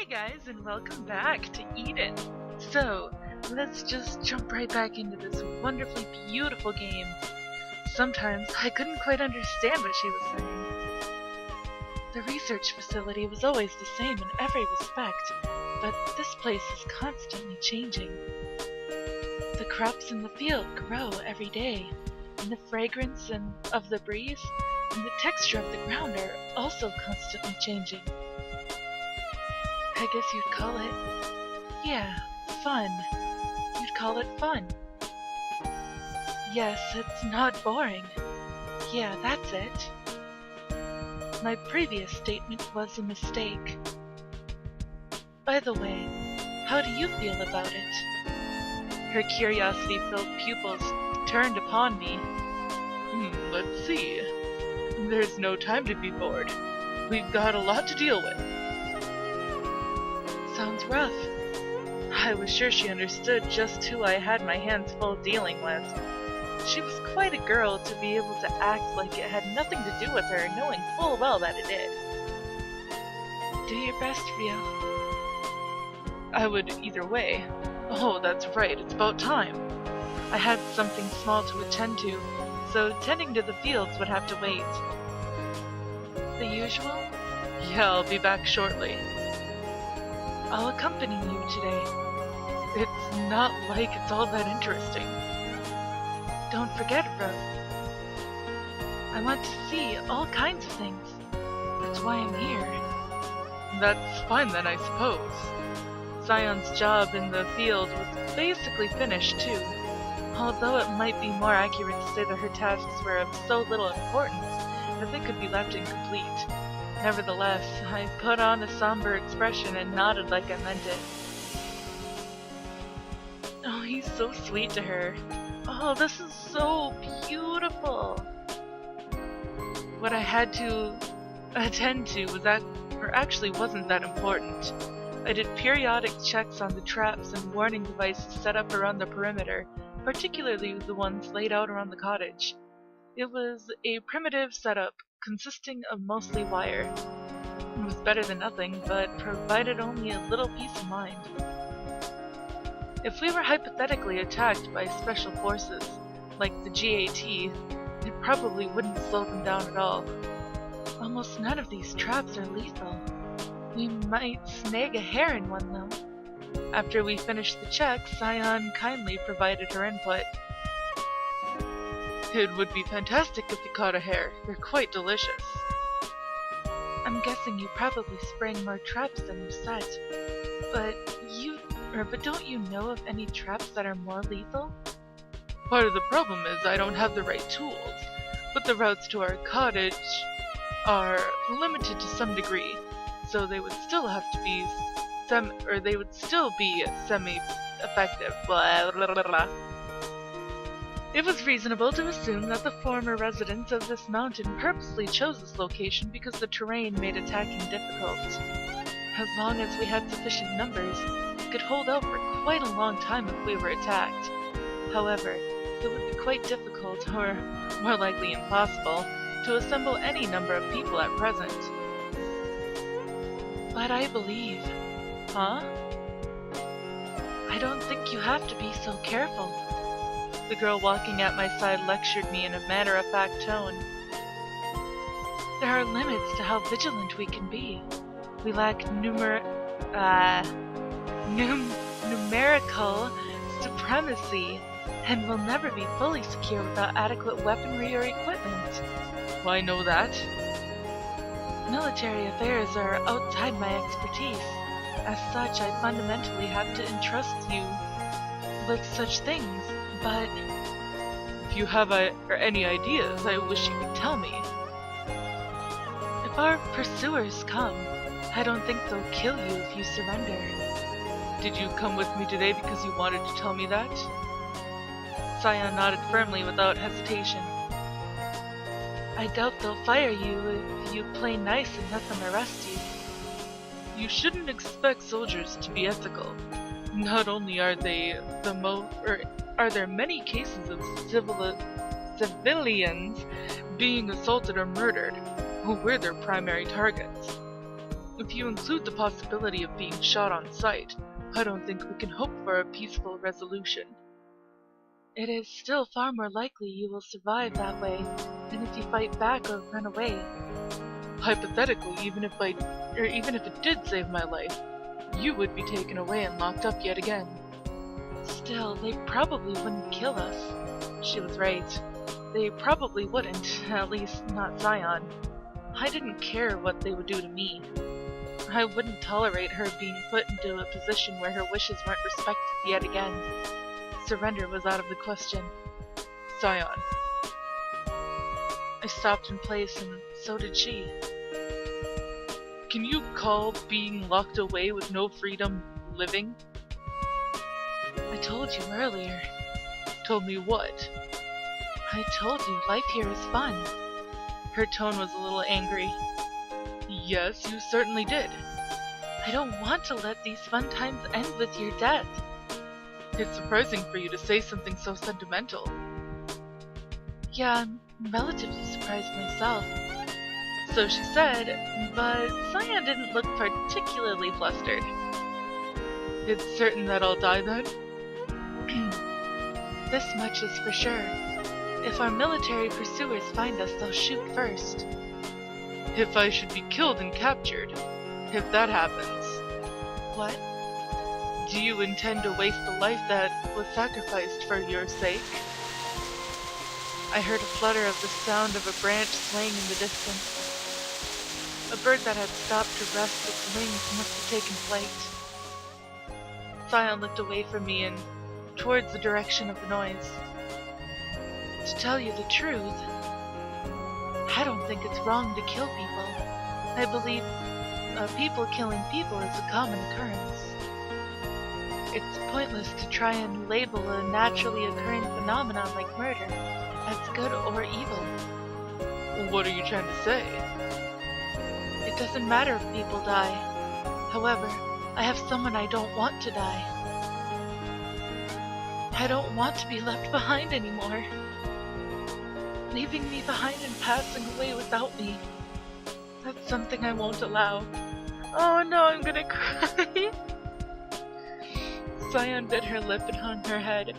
Hey guys, and welcome back to Eden. So, let's just jump right back into this wonderfully beautiful game. Sometimes I couldn't quite understand what she was saying. The research facility was always the same in every respect, but this place is constantly changing. The crops in the field grow every day, and the fragrance of the breeze and the texture of the ground are also constantly changing. I guess you'd call it, yeah, fun. You'd call it fun. Yes, it's not boring. Yeah, that's it. My previous statement was a mistake. By the way, how do you feel about it? Her curiosity-filled pupils turned upon me. Let's see. There's no time to be bored. We've got a lot to deal with. Sounds rough. I was sure she understood just who I had my hands full dealing with. She was quite a girl to be able to act like it had nothing to do with her, knowing full well that it did. Do your best, Ryou. I would either way. Oh, that's right, it's about time. I had something small to attend to, so tending to the fields would have to wait. The usual? Yeah, I'll be back shortly. I'll accompany you today. It's not like it's all that interesting. Don't forget, bro. I want to see all kinds of things. That's why I'm here. That's fine then, I suppose. Sion's job in the field was basically finished too, although it might be more accurate to say that her tasks were of so little importance that they could be left incomplete. Nevertheless, I put on a somber expression and nodded like I meant it. Oh, he's so sweet to her. Oh, this is so beautiful. What I had to attend to was actually wasn't that important. I did periodic checks on the traps and warning devices set up around the perimeter, particularly the ones laid out around the cottage. It was a primitive setup consisting of mostly wire. It was better than nothing, but provided only a little peace of mind. If we were hypothetically attacked by special forces, like the GAT, it probably wouldn't slow them down at all. Almost none of these traps are lethal. We might snag a hair in one though. After we finished the check, Sion kindly provided her input. It would be fantastic if you caught a hare. They're quite delicious. I'm guessing you probably sprang more traps than you said. But don't you know of any traps that are more lethal? Part of the problem is I don't have the right tools, but the routes to our cottage are limited to some degree, so they would still have to be semi-effective. Blah, blah, blah, blah. It was reasonable to assume that the former residents of this mountain purposely chose this location because the terrain made attacking difficult. As long as we had sufficient numbers, we could hold out for quite a long time if we were attacked. However, it would be quite difficult, or more likely impossible, to assemble any number of people at present. But I believe. Huh? I don't think you have to be so careful. The girl walking at my side lectured me in a matter-of-fact tone. There are limits to how vigilant we can be. We lack numerical supremacy, and will never be fully secure without adequate weaponry or equipment. Well, I know that. Military affairs are outside my expertise. As such, I fundamentally have to entrust you with such things. But if you have any ideas, I wish you could tell me. If our pursuers come, I don't think they'll kill you if you surrender. Did you come with me today because you wanted to tell me that? Sion nodded firmly without hesitation. I doubt they'll fire you if you play nice and let them arrest you. You shouldn't expect soldiers to be ethical. Not only are they are there many cases of civilians being assaulted or murdered, who were their primary targets. If you include the possibility of being shot on sight, I don't think we can hope for a peaceful resolution. It is still far more likely you will survive that way than if you fight back or run away. Hypothetically, even if it did save my life, you would be taken away and locked up yet again. Still, they probably wouldn't kill us. She was right. They probably wouldn't, at least not Sion. I didn't care what they would do to me. I wouldn't tolerate her being put into a position where her wishes weren't respected yet again. Surrender was out of the question. Sion. I stopped in place, and so did she. Can you call being locked away with no freedom living? I told you earlier. Told me what? I told you life here is fun. Her tone was a little angry. Yes, you certainly did. I don't want to let these fun times end with your death. It's surprising for you to say something so sentimental. Yeah, I'm relatively surprised myself. So she said, but Sion didn't look particularly flustered. It's certain that I'll die then? This much is for sure. If our military pursuers find us, they'll shoot first. If I should be killed and captured, if that happens. What? Do you intend to waste the life that was sacrificed for your sake? I heard a flutter of the sound of a branch swaying in the distance. A bird that had stopped to rest its wings must have taken flight. Sion looked away from me and towards the direction of the noise. To tell you the truth, I don't think it's wrong to kill people. I believe people killing people is a common occurrence. It's pointless to try and label a naturally occurring phenomenon like murder as good or evil. What are you trying to say? It doesn't matter if people die. However, I have someone I don't want to die. I don't want to be left behind anymore. Leaving me behind and passing away without me. That's something I won't allow. Oh no, I'm gonna cry. Sion bit her lip and hung her head.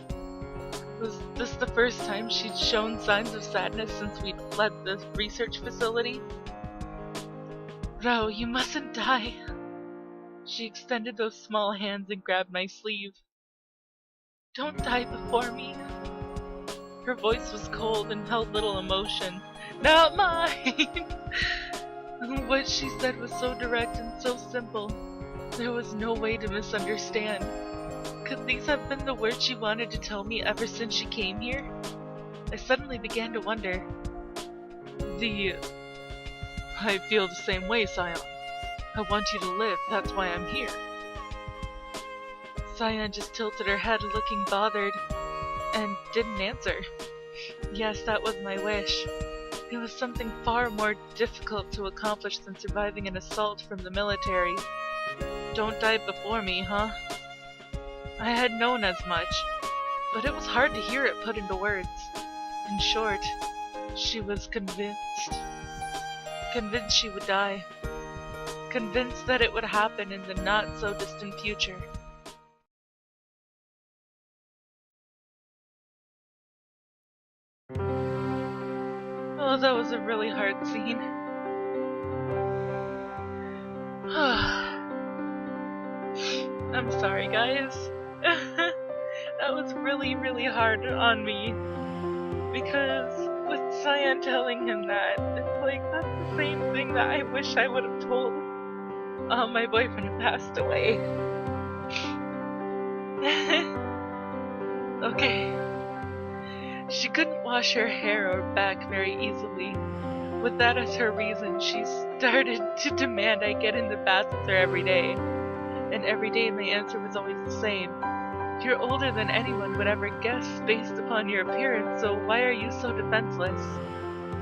Was this the first time she'd shown signs of sadness since we'd fled the research facility? Ryou, you mustn't die. She extended those small hands and grabbed my sleeve. Don't die before me. Her voice was cold and held little emotion. Not mine! What she said was so direct and so simple. There was no way to misunderstand. Could these have been the words she wanted to tell me ever since she came here? I suddenly began to wonder. I feel the same way, Sion. I want you to live, that's why I'm here. Sion just tilted her head, looking bothered, and didn't answer. Yes, that was my wish. It was something far more difficult to accomplish than surviving an assault from the military. Don't die before me, huh? I had known as much, but it was hard to hear it put into words. In short, she was convinced. Convinced she would die. Convinced that it would happen in the not-so-distant future. Oh, that was a really hard scene. I'm sorry, guys. That was really, really hard on me. Because with Sion telling him that, it's like, that's the same thing that I wish I would have told my boyfriend who passed away. Okay. She couldn't wash her hair or back very easily. With that as her reason, she started to demand I get in the bath with her every day. And every day my answer was always the same. You're older than anyone would ever guess based upon your appearance, so why are you so defenseless?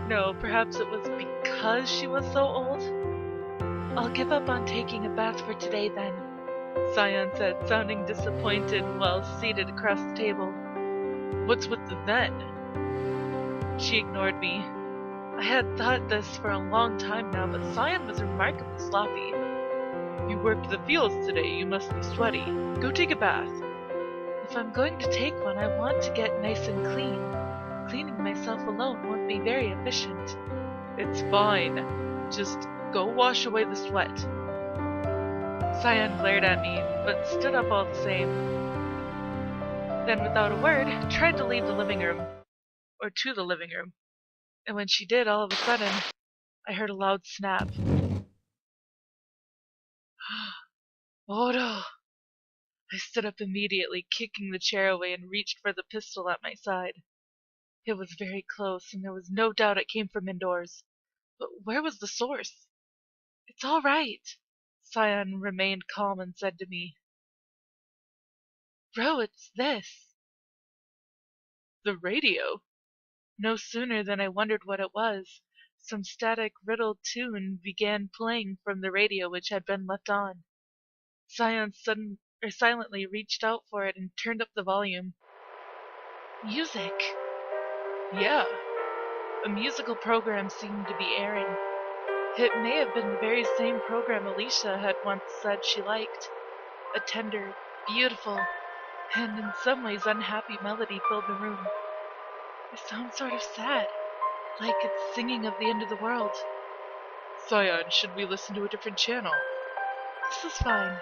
No, perhaps it was because she was so old? I'll give up on taking a bath for today then, Sion said, sounding disappointed while seated across the table. What's with the then? She ignored me. I had thought this for a long time now, but Sion was remarkably sloppy. You worked the fields today, you must be sweaty. Go take a bath. If I'm going to take one, I want to get nice and clean. Cleaning myself alone won't be very efficient. It's fine. Just go wash away the sweat. Sion glared at me, but stood up all the same. Then, without a word, tried to leave the living room. Or to the living room. And when she did, all of a sudden, I heard a loud snap. Oro! I stood up immediately, kicking the chair away, and reached for the pistol at my side. It was very close, and there was no doubt it came from indoors. But where was the source? It's all right. Sion remained calm and said to me, Bro, it's this. The radio? No sooner than I wondered what it was, some static riddled tune began playing from the radio which had been left on. Sion silently reached out for it and turned up the volume. Music! Yeah. A musical program seemed to be airing. It may have been the very same program Elicia had once said she liked. A tender, beautiful, and in some ways unhappy melody filled the room. It sounds sort of sad, like it's singing of the end of the world. Sion, should we listen to a different channel? This is fine.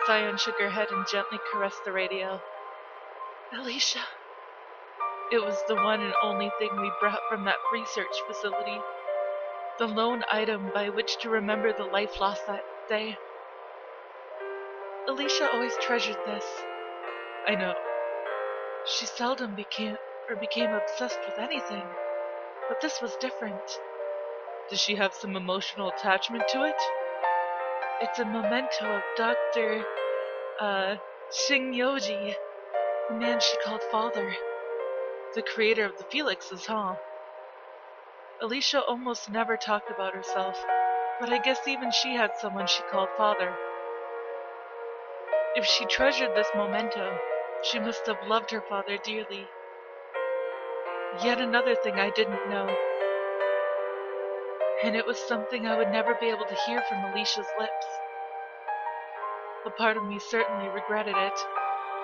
Sion shook her head and gently caressed the radio. Elicia. It was the one and only thing we brought from that research facility. The lone item by which to remember the life lost that day. Elicia always treasured this. I know. She seldom became obsessed with anything, but this was different. Does she have some emotional attachment to it? It's a memento of Dr. Shinyoji, the man she called father. The creator of the Felixes, huh? Elicia almost never talked about herself, but I guess even she had someone she called father. If she treasured this memento, she must have loved her father dearly. Yet another thing I didn't know. And it was something I would never be able to hear from Alicia's lips. A part of me certainly regretted it.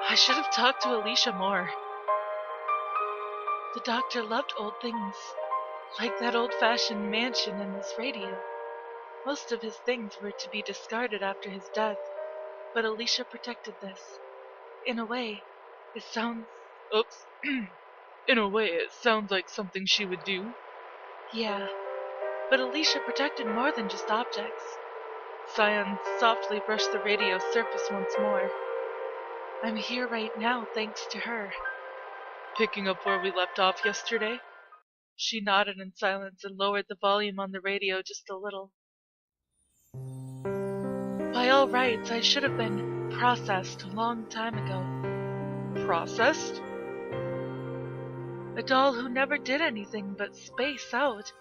I should have talked to Elicia more. The doctor loved old things, like that old-fashioned mansion and this radio. Most of his things were to be discarded after his death, but Elicia protected this. In a way, it sounds... Oops. In a way, it sounds like something she would do. Yeah, but Elicia protected more than just objects. Sion softly brushed the radio surface once more. I'm here right now thanks to her. Picking up where we left off yesterday? She nodded in silence and lowered the volume on the radio just a little. By all rights, I should have been processed a long time ago. Processed? A doll who never did anything but space out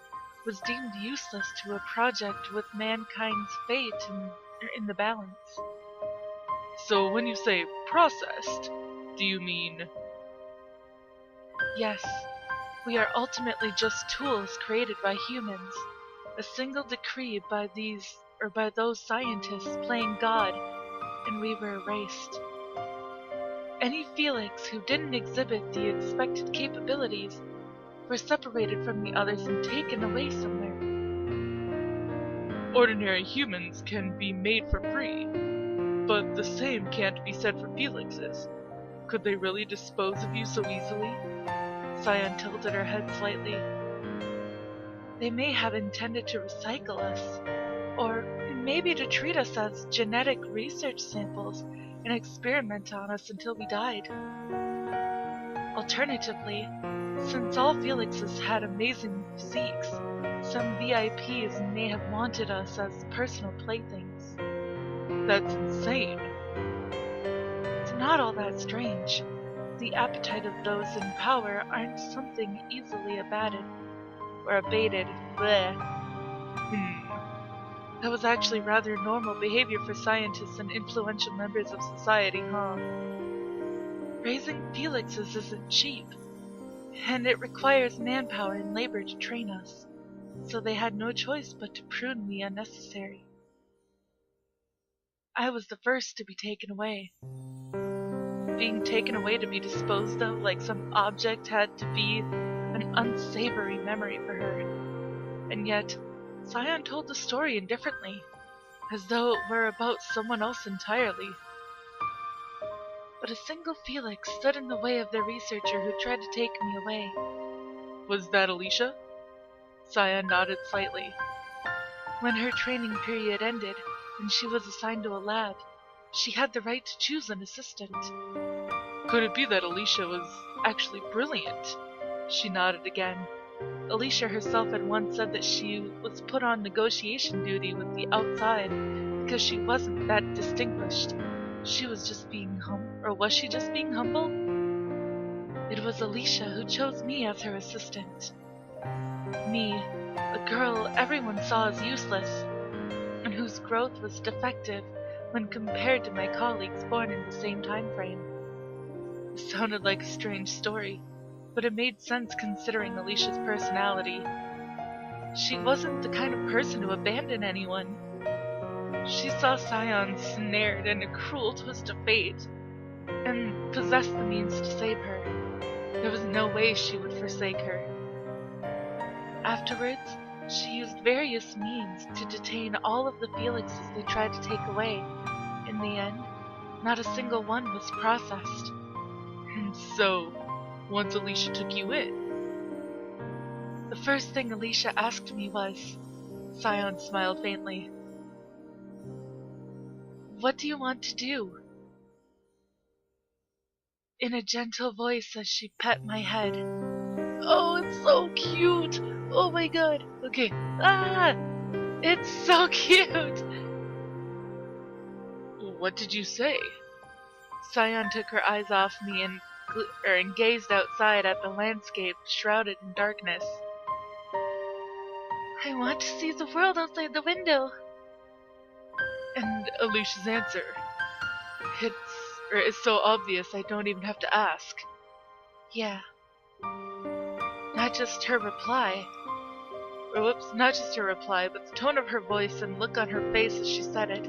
was deemed useless to a project with mankind's fate in the balance. So when you say processed, do you mean... Yes, we are ultimately just tools created by humans. A single decree by those scientists playing God, and we were erased. Any Felix who didn't exhibit the expected capabilities were separated from the others and taken away somewhere. Ordinary humans can be made for free, but the same can't be said for Felixes. Could they really dispose of you so easily? Sion tilted her head slightly. They may have intended to recycle us, or maybe to treat us as genetic research samples and experiment on us until we died. Alternatively, since all Felixes had amazing physiques, some VIPs may have wanted us as personal playthings. That's insane. It's not all that strange. The appetite of those in power aren't something easily abated or abated. Bleh. That was actually rather normal behavior for scientists and influential members of society, huh? Raising Felixes isn't cheap, and it requires manpower and labor to train us, so they had no choice but to prune the unnecessary. I was the first to be taken away. Being taken away to be disposed of like some object had to be an unsavory memory for her. And yet, Sion told the story indifferently, as though it were about someone else entirely. But a single Felix stood in the way of the researcher who tried to take me away. Was that Elicia? Sion nodded slightly. When her training period ended and she was assigned to a lab, she had the right to choose an assistant. Could it be that Elicia was actually brilliant? She nodded again. Elicia herself had once said that she was put on negotiation duty with the outside because she wasn't that distinguished. She was just being or was she just being humble? It was Elicia who chose me as her assistant. Me, a girl everyone saw as useless, and whose growth was defective when compared to my colleagues born in the same time frame. It sounded like a strange story, but it made sense considering Alicia's personality. She wasn't the kind of person to abandon anyone. She saw Sion snared in a cruel twist of fate, and possessed the means to save her. There was no way she would forsake her. Afterwards, she used various means to detain all of the Felixes they tried to take away. In the end, not a single one was processed. And so, once Elicia took you in, the first thing Elicia asked me was, Sion smiled faintly, "What do you want to do?" In a gentle voice as she pet my head. Oh, it's so cute! Oh my god! Okay, it's so cute! What did you say? Sion took her eyes off me and gazed outside at the landscape shrouded in darkness. I want to see the world outside the window. And Alicia's answer? It's so obvious I don't even have to ask. Yeah. Not just her reply. Not just her reply, but the tone of her voice and look on her face as she said it.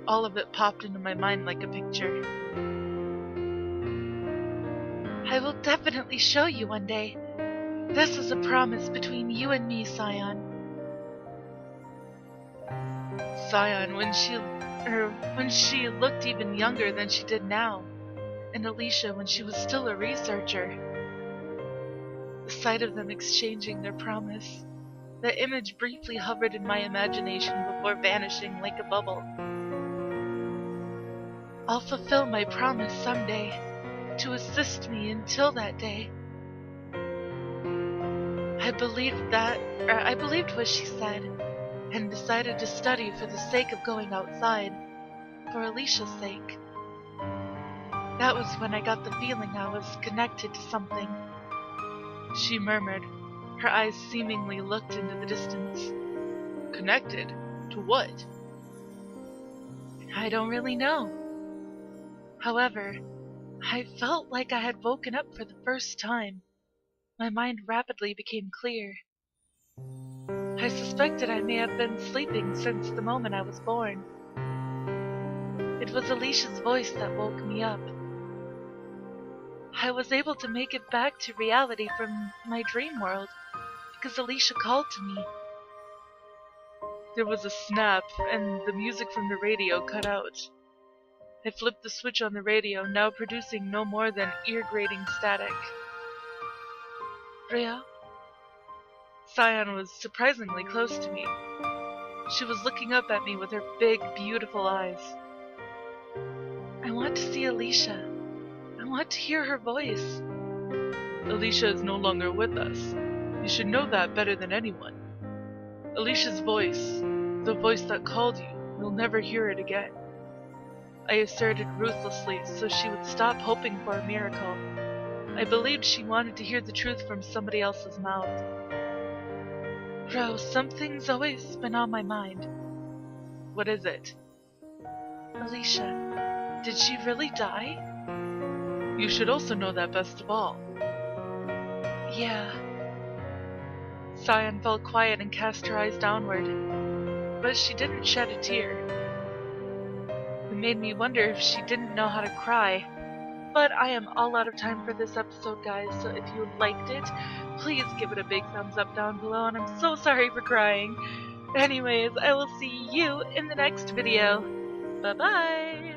All of it popped into my mind like a picture. I will definitely show you one day. This is a promise between you and me, Sion. Sion, when she looked even younger than she did now, and Elicia when she was still a researcher. The sight of them exchanging their promise, the image briefly hovered in my imagination before vanishing like a bubble. I'll fulfill my promise someday, to assist me until that day. I believed what she said, and decided to study for the sake of going outside, for Alicia's sake. That was when I got the feeling I was connected to something. She murmured. Her eyes seemingly looked into the distance. Connected? To what? I don't really know. However, I felt like I had woken up for the first time. My mind rapidly became clear. I suspected I may have been sleeping since the moment I was born. It was Alicia's voice that woke me up. I was able to make it back to reality from my dream world because Elicia called to me. There was a snap, and the music from the radio cut out. I flipped the switch on the radio, now producing no more than ear-grating static. Ryou? Sion was surprisingly close to me. She was looking up at me with her big, beautiful eyes. I want to see Elicia. I want to hear her voice. Elicia is no longer with us. You should know that better than anyone. Alicia's voice, the voice that called you, you'll never hear it again. I asserted ruthlessly so she would stop hoping for a miracle. I believed she wanted to hear the truth from somebody else's mouth. Ryou, something's always been on my mind. What is it? Elicia, did she really die? You should also know that best of all. Yeah. Sion fell quiet and cast her eyes downward, but she didn't shed a tear. made me wonder if she didn't know how to cry. But I am all out of time for this episode, guys, so if you liked it, please give it a big thumbs up down below, and I'm so sorry for crying. Anyways, I will see you in the next video. Bye-bye!